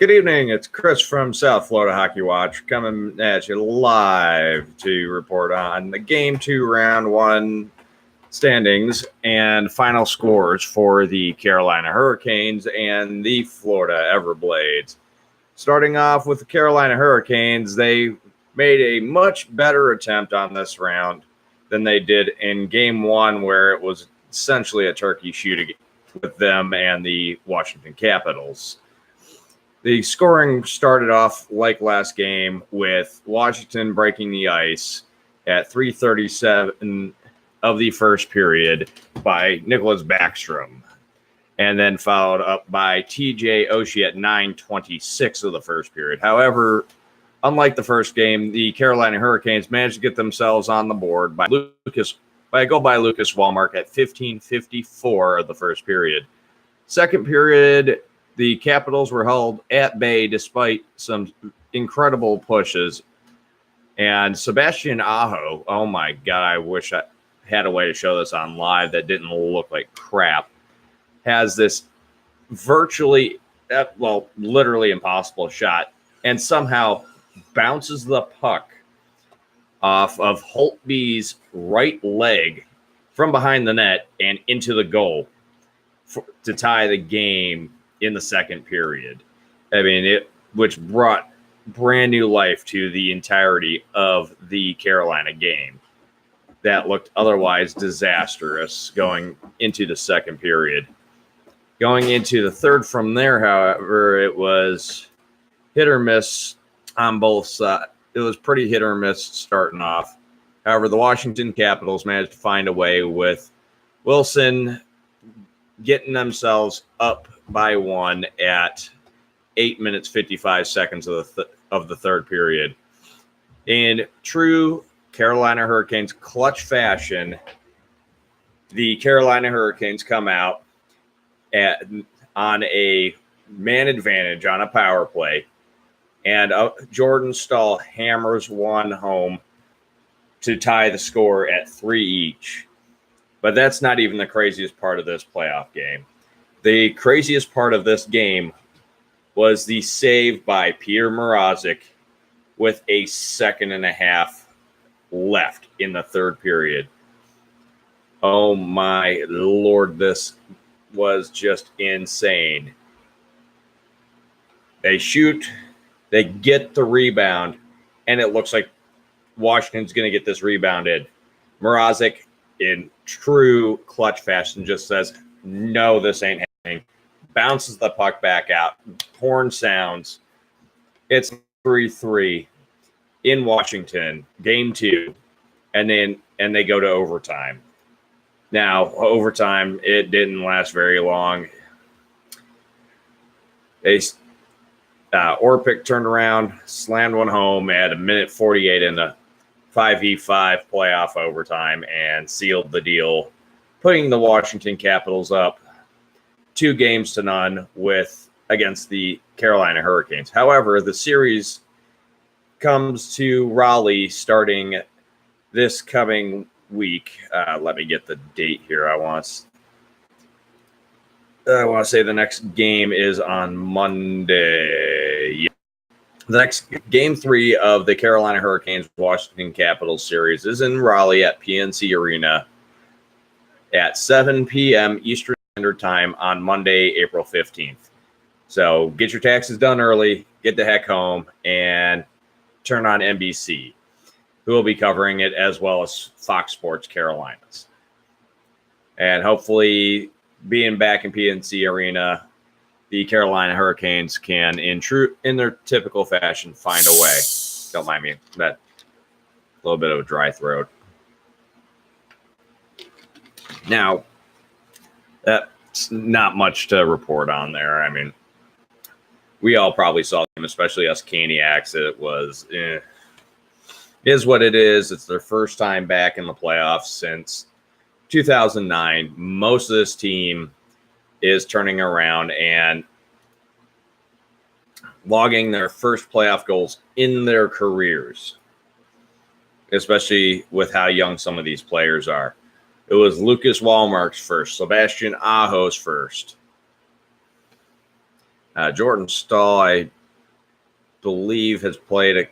Good evening. It's Chris from South Florida Hockey Watch coming at you live to report on the Game 2 Round 1 standings and final scores for the Carolina Hurricanes and the Florida Everblades. Starting off with the Carolina Hurricanes, they made a much better attempt on this round than they did in Game 1, where it was essentially a turkey shoot with them and the Washington Capitals. The scoring started off like last game with Washington breaking the ice at 3:37 of the first period by Nicholas Backstrom, and then followed up by TJ Oshie at 9:26 of the first period. However, unlike the first game, the Carolina Hurricanes managed to get themselves on the board by a goal by Lucas Wallmark at 15:54 of the first period. Second period, the Capitals were held at bay despite some incredible pushes. And Sebastian Aho, oh my God, I wish I had a way to show this on live that didn't look like crap, has this literally impossible shot and somehow bounces the puck off of Holtby's right leg from behind the net and into the goal to tie the game in the second period. I mean, which brought brand new life to the entirety of the Carolina game that looked otherwise disastrous going into the second period. Going into the third from there, however, it was hit or miss on both sides. It was pretty hit or miss starting off. However, the Washington Capitals managed to find a way with Wilson getting themselves up by one at 8 minutes 55 seconds of the third period. In true Carolina Hurricanes clutch fashion, the Carolina Hurricanes come out on a man advantage on a power play, and Jordan Stahl hammers one home to tie the score at 3 each. But that's not even the craziest part of this playoff game. The craziest part of this game was the save by Peter Mrazek with a second and a half left in the third period. Oh my Lord, this was just insane. They shoot, they get the rebound, and it looks like Washington's going to get this rebounded. Mrazek, in true clutch fashion, just says, no, this ain't happening. Bounces the puck back out. Horn sounds. It's 3-3 in Washington, game 2, and they go to overtime. Now, overtime, it didn't last very long. Orpik turned around, slammed one home at 1:48 in the 5v5 playoff overtime and sealed the deal, putting the Washington Capitals up 2-0 against the Carolina Hurricanes. However, the series comes to Raleigh starting this coming week. Let me get the date here. I want to say the next game is on Monday. The next game 3 of the Carolina Hurricanes Washington Capitals series is in Raleigh at PNC Arena at 7 p.m. Eastern Standard Time on Monday, April 15th. So get your taxes done early, get the heck home, and turn on NBC, who will be covering it, as well as Fox Sports Carolinas. And hopefully, being back in PNC Arena, the Carolina Hurricanes can, in their typical fashion, find a way. Don't mind me, that little bit of a dry throat. Now, that's not much to report on there. I mean, we all probably saw them, especially us Caniacs. It was, is what it is. It's their first time back in the playoffs since 2009. Most of this team is turning around and logging their first playoff goals in their careers, especially with how young some of these players are. It was Lucas Wallmark's first, Sebastian Aho's first. Jordan Stahl, I believe, has played a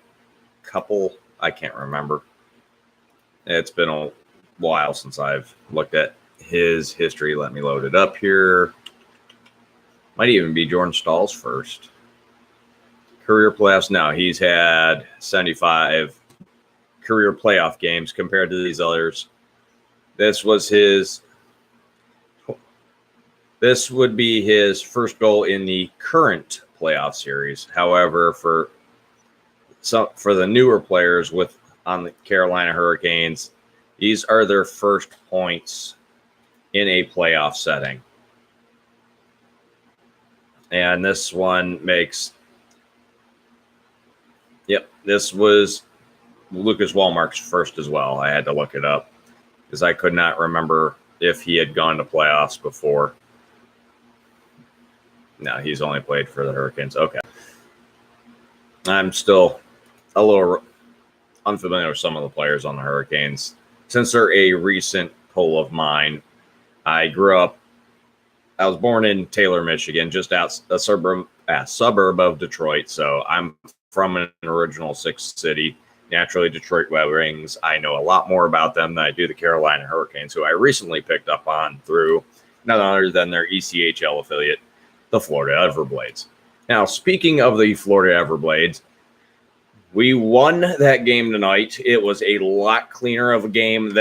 couple. I can't remember. It's been a while since I've looked at his history. Let me load it up here. Might even be Jordan Stahl's first career playoffs. No, he's had 75 career playoff games compared to these others. This would be his first goal in the current playoff series. However, for the newer players on the Carolina Hurricanes, these are their first points in a playoff setting. And this one this was Lucas Wallmark's first as well. I had to look it up because I could not remember if he had gone to playoffs before. No, he's only played for the Hurricanes. Okay. I'm still a little unfamiliar with some of the players on the Hurricanes. Since they're a recent pull of mine, I was born in Taylor, Michigan, just out a suburb of Detroit. So I'm from an original Six city. Naturally, Detroit Red Wings. I know a lot more about them than I do the Carolina Hurricanes, who I recently picked up on through none other than their ECHL affiliate, the Florida Everblades. Now, speaking of the Florida Everblades, we won that game tonight. It was a lot cleaner of a game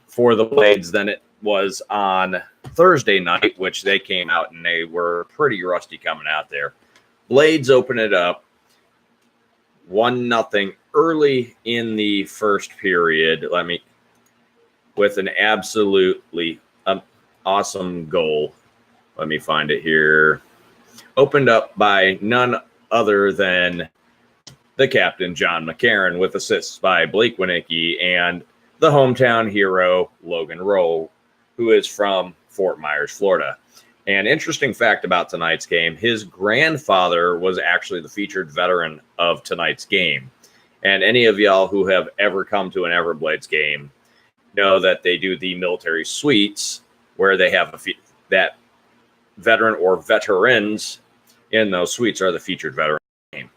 for the Blades than it was on Thursday night, which they came out and they were pretty rusty coming out there. Blades open it up 1-0 early in the first period. With an absolutely awesome goal. Let me find it here. Opened up by none other than the captain, John McCarron, with assists by Blake Winicki and the hometown hero, Logan Rowe, who is from Fort Myers, Florida. An interesting fact about tonight's game, his grandfather was actually the featured veteran of tonight's game. And any of y'all who have ever come to an Everblades game know that they do the military suites where they have that veteran or veterans in those suites are the featured veteran game.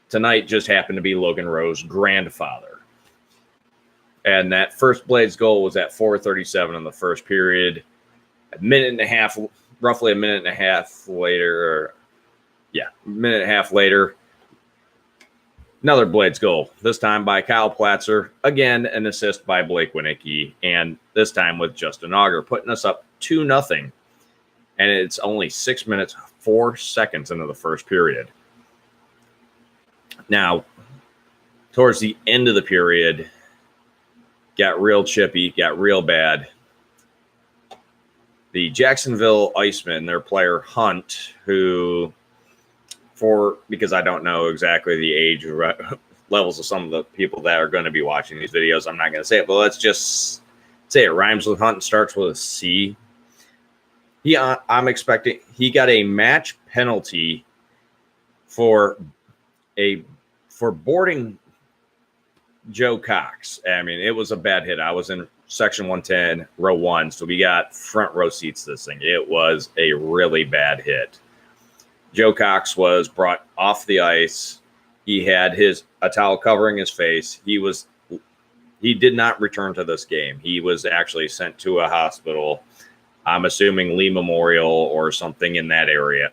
Tonight just happened to be Logan Rowe's grandfather. And that first Blades goal was at 4:37 in the first period. Roughly a minute and a half later, another Blades goal, this time by Kyle Platzer. Again, an assist by Blake Winicki, and this time with Justin Auger, putting us up 2-0. And it's only 6 minutes, 4 seconds into the first period. Now, towards the end of the period, got real chippy, got real bad. The Jacksonville Icemen, their player Hunt, because I don't know exactly the age levels of some of the people that are going to be watching these videos, I'm not going to say it, but let's just say it rhymes with Hunt and starts with a C. I'm expecting he got a match penalty for boarding Joe Cox. I mean, it was a bad hit. I was in section 110, row 1, so we got front row seats to this thing. It was a really bad hit. Joe Cox was brought off the ice. He had a towel covering his face. He did not return to this game. He was actually sent to a hospital. I'm assuming Lee Memorial or something in that area.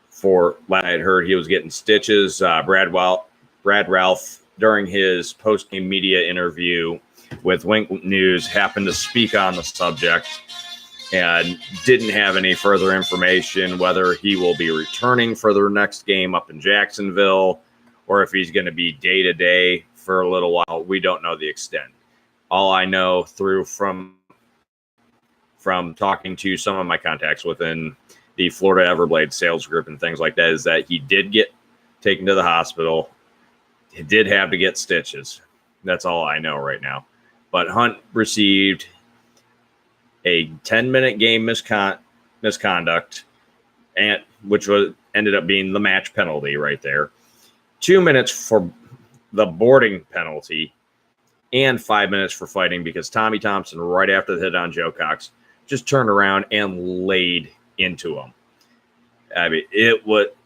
For what I had heard, he was getting stitches. Brad Ralph, during his post-game media interview with Wink News, happened to speak on the subject and didn't have any further information whether he will be returning for their next game up in Jacksonville or if he's going to be day-to-day for a little while. We don't know the extent. All I know from talking to some of my contacts within the Florida Everblades sales group and things like that is that he did get taken to the hospital. He did have to get stitches. That's all I know right now. But Hunt received a 10-minute game misconduct, and which ended up being the match penalty right there. 2 minutes for the boarding penalty, and 5 minutes for fighting because Tommy Thompson, right after the hit on Joe Cox, just turned around and laid into him. I mean,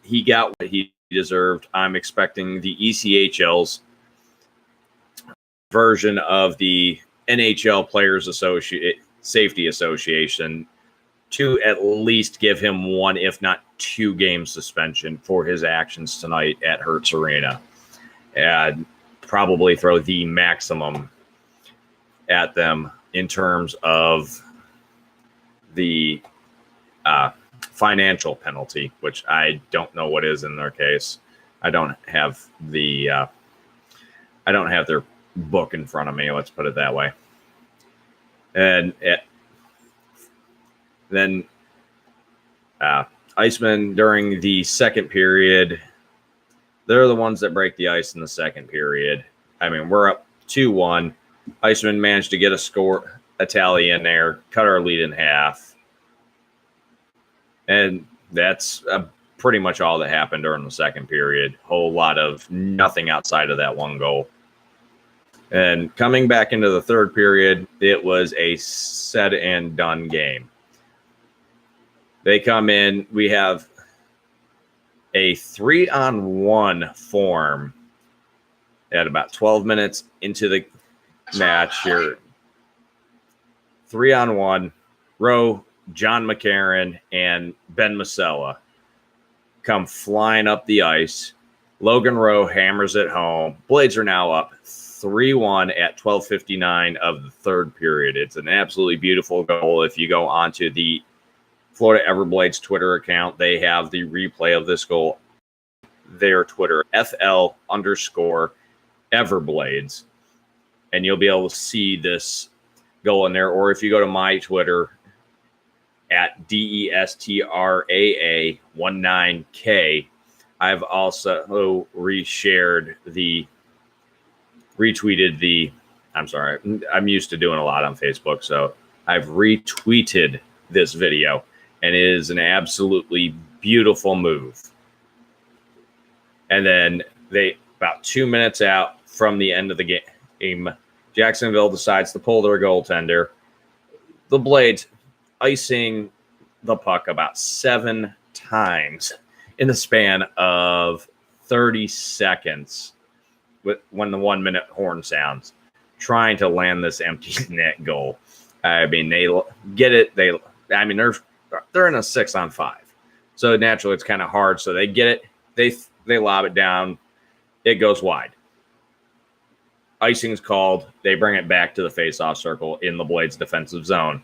he got what he deserved. I'm expecting the ECHL's version of the NHL Players Safety Association to at least give him 1, if not 2 game suspension for his actions tonight at Hertz Arena, and probably throw the maximum at them in terms of the financial penalty, which I don't know what is in their case. I don't have their book in front of me. Let's put it that way. And then Icemen during the second period, they're the ones that break the ice in the second period. I mean, we're up 2-1. Icemen managed to get a tally in there, cut our lead in half. And that's pretty much all that happened during the second period. Whole lot of nothing outside of that one goal. And coming back into the third period, it was a said and done game. They come in, we have a 3-on-1 form at about 12 minutes into the match here. 3-on-1, Rowe, John McCarron, and Ben Masella come flying up the ice. Logan Rowe hammers it home. Blades are now up 3-1 at 12:59 of the third period. It's an absolutely beautiful goal. If you go onto the Florida Everblades Twitter account, they have the replay of this goal. Their Twitter, FL_Everblades. And you'll be able to see this goal in there. Or if you go to my Twitter, at DESTRAA19K, I've also I'm used to doing a lot on Facebook, so I've retweeted this video, and it is an absolutely beautiful move. And then about 2 minutes out from the end of the game, Jacksonville decides to pull their goaltender. The Blades icing the puck about 7 times in the span of 30 seconds when the 1 minute horn sounds, trying to land this empty net goal. I mean, they get it. They're in a 6-on-5. So naturally it's kind of hard. So they get it. They lob it down. It goes wide. Icing's called. They bring it back to the face-off circle in the Blades defensive zone.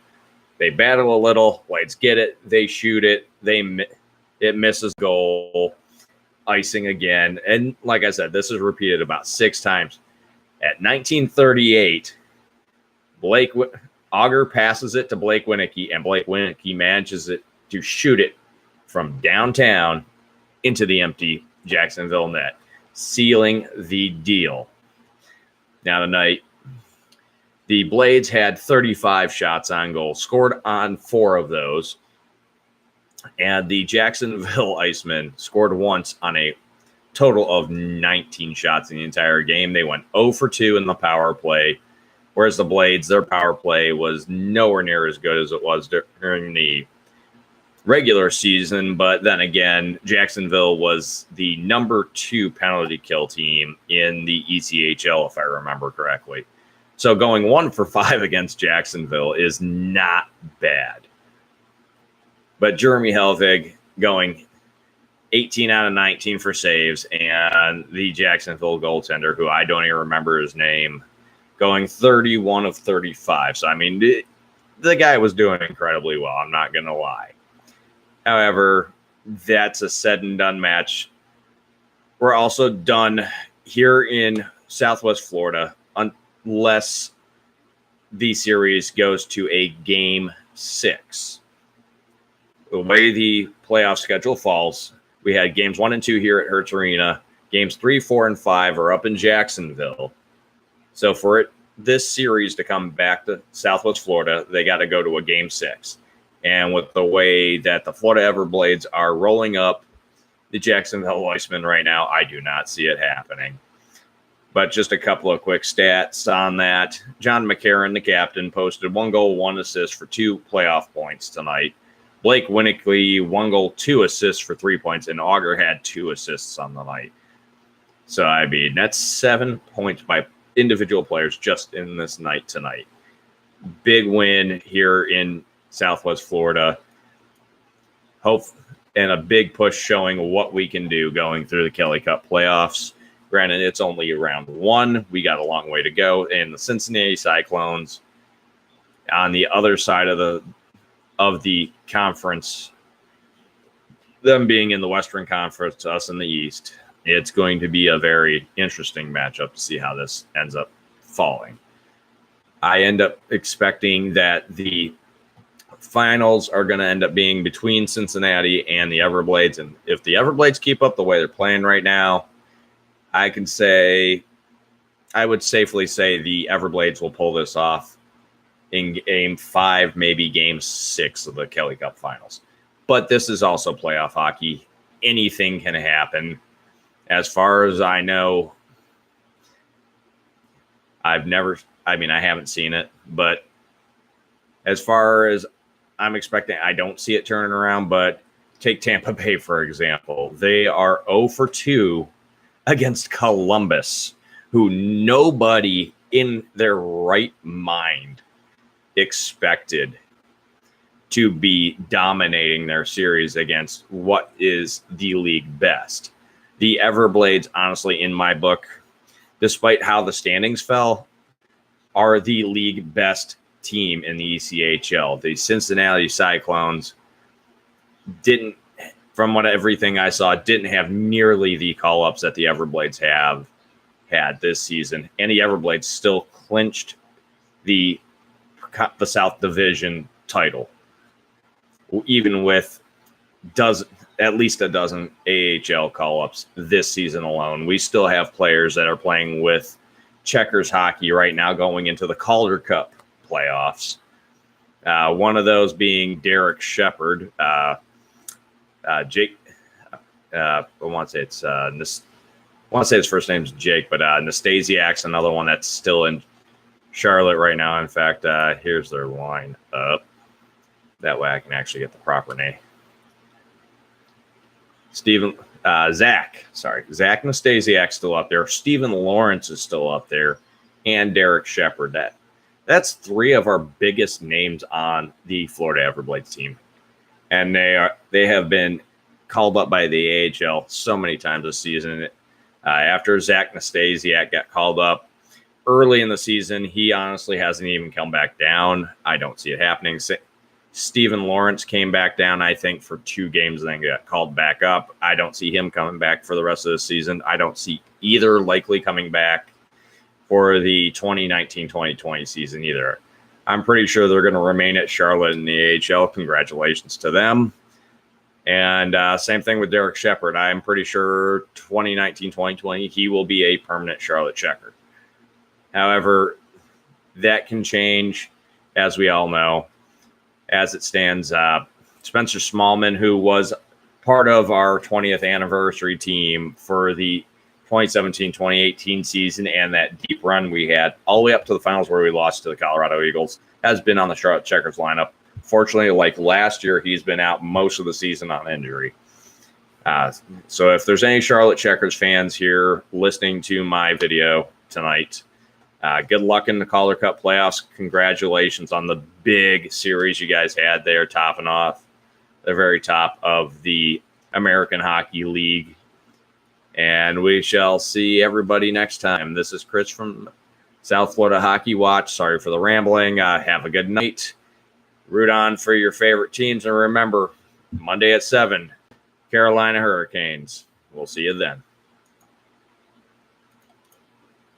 They battle a little. Blades get it. They shoot it. It misses goal. Icing again. And like I said, this is repeated about 6 times. At 1938, Auger passes it to Blake Winicky, and Blake Winicky manages to shoot it from downtown into the empty Jacksonville net, sealing the deal. Now tonight, the Blades had 35 shots on goal, scored on 4 of those. And the Jacksonville Icemen scored once on a total of 19 shots in the entire game. They went 0 for 2 in the power play, whereas the Blades, their power play was nowhere near as good as it was during the regular season. But then again, Jacksonville was the number 2 penalty kill team in the ECHL, if I remember correctly. So going 1 for 5 against Jacksonville is not bad. But Jeremy Helvig going 18 out of 19 for saves, and the Jacksonville goaltender, who I don't even remember his name, going 31 of 35. So, I mean, the guy was doing incredibly well. I'm not going to lie. However, that's a said and done match. We're also done here in Southwest Florida unless the series goes to a game 6. The way the playoff schedule falls, we had games 1 and 2 here at Hertz Arena. Games 3, 4, and 5 are up in Jacksonville. So for this series to come back to Southwest Florida, they got to go to a game 6. And with the way that the Florida Everblades are rolling up the Jacksonville Icemen right now, I do not see it happening. But just a couple of quick stats on that. John McCarron, the captain, posted 1 goal, 1 assist for 2 playoff points tonight. Blake Winnickley, 1 goal, 2 assists for 3 points, and Auger had 2 assists on the night. So, I mean, that's 7 points by individual players just in this night tonight. Big win here in Southwest Florida. And a big push showing what we can do going through the Kelly Cup playoffs. Granted, it's only round 1. We got a long way to go. And the Cincinnati Cyclones on the other side of the conference, them being in the Western Conference, us in the East, it's going to be a very interesting matchup to see how this ends up falling. I end up expecting that the finals are going to end up being between Cincinnati and the Everblades. And if the Everblades keep up the way they're playing right now, I would safely say the Everblades will pull this off in game 5, maybe game 6 of the Kelly Cup finals. But this is also playoff hockey. Anything can happen. As far as I know, I haven't seen it, but as far as I'm expecting, I don't see it turning around. But take Tampa Bay, for example. They are 0-2 against Columbus, who nobody in their right mind expected to be dominating their series against what is the league best. The Everblades, honestly, in my book, despite how the standings fell, are the league best team in the ECHL. The Cincinnati Cyclones everything I saw, didn't have nearly the call-ups that the Everblades have had this season. And the Everblades still clinched the South Division title, even with at least a dozen AHL call-ups this season alone. We still have players that are playing with Checkers hockey right now going into the Calder Cup playoffs. One of those being Derek Shepard. Jake, I want to say his first name's Jake, but Nastasiak's another one that's still in Charlotte right now. In fact, here's their line up. That way I can actually get the proper name. Zach Nastasiak's still up there. Steven Lawrence is still up there, and Derek Shepard. That's 3 of our biggest names on the Florida Everblades team, and they have been called up by the AHL so many times this season. After Zach Nastasiak got called up early in the season, he honestly hasn't even come back down. I don't see it happening. Steven Lawrence came back down, I think, for 2 games and then got called back up. I don't see him coming back for the rest of the season. I don't see either likely coming back for the 2019-2020 season either. I'm pretty sure they're going to remain at Charlotte in the AHL. Congratulations to them. And same thing with Derek Shepard. I'm pretty sure 2019-2020, he will be a permanent Charlotte Checker. However, that can change, as we all know. As it stands, Spencer Smallman, who was part of our 20th anniversary team for the 2017-2018 season and that deep run we had all the way up to the finals where we lost to the Colorado Eagles, has been on the Charlotte Checkers lineup. Fortunately, like last year, he's been out most of the season on injury. So if there's any Charlotte Checkers fans here listening to my video tonight, good luck in the Calder Cup playoffs. Congratulations on the big series you guys had there, topping off the very top of the American Hockey League. And we shall see everybody next time. This is Chris from South Florida Hockey Watch. Sorry for the rambling. Have a good night. Root on for your favorite teams. And remember, Monday at 7, Carolina Hurricanes. We'll see you then.